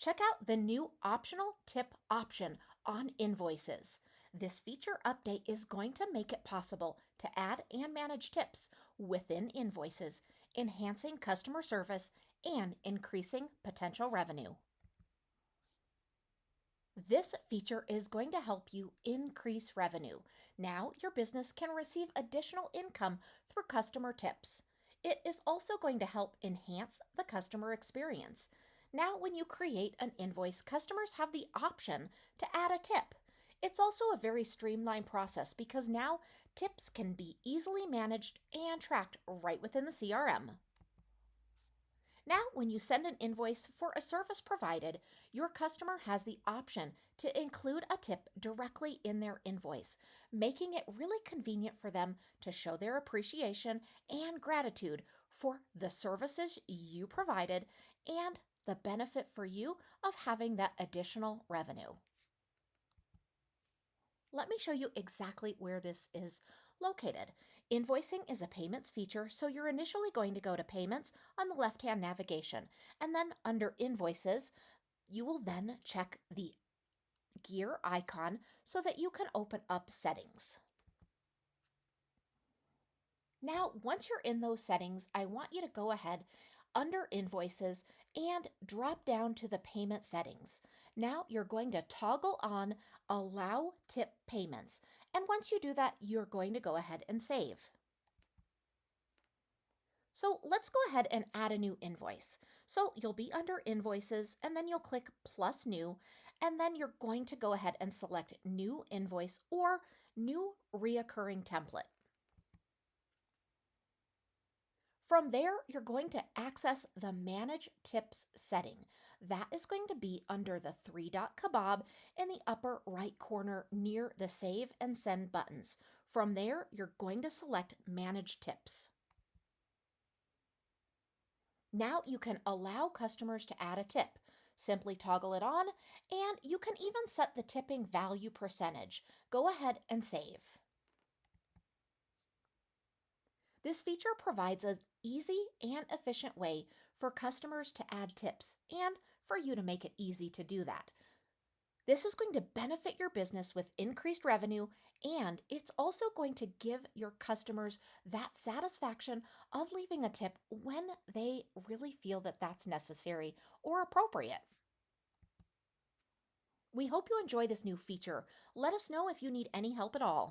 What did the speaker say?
Check out the new optional tip option on Invoices. This feature update is going to make it possible to add and manage tips within Invoices, enhancing customer service and increasing potential revenue. This feature is going to help you increase revenue. Now your business can receive additional income through customer tips. It is also going to help enhance the customer experience. Now, when you create an invoice, customers have the option to add a tip. It's also a very streamlined process because now tips can be easily managed and tracked right within the CRM. Now, when you send an invoice for a service provided, your customer has the option to include a tip directly in their invoice, making it really convenient for them to show their appreciation and gratitude for the services you provided and the benefit for you of having that additional revenue. Let me show you exactly where this is located. Invoicing is a payments feature, so you're initially going to go to Payments on the left-hand navigation, and then under Invoices, you will then check the gear icon so that you can open up Settings. Now, once you're in those settings, I want you to go ahead under Invoices and drop down to the payment settings. Now you're going to toggle on Allow Tip Payments. And once you do that, you're going to go ahead and save. So let's go ahead and add a new invoice. So you'll be under Invoices and then you'll click Plus New, and then you're going to go ahead and select New Invoice or New Reoccurring Template. From there, you're going to access the Manage Tips setting. That is going to be under the three-dot kebab in the upper right corner near the Save and Send buttons. From there, you're going to select Manage Tips. Now you can allow customers to add a tip. Simply toggle it on, and you can even set the tipping value percentage. Go ahead and save. This feature provides an easy and efficient way for customers to add tips and for you to make it easy to do that. This is going to benefit your business with increased revenue, and it's also going to give your customers that satisfaction of leaving a tip when they really feel that that's necessary or appropriate. We hope you enjoy this new feature. Let us know if you need any help at all.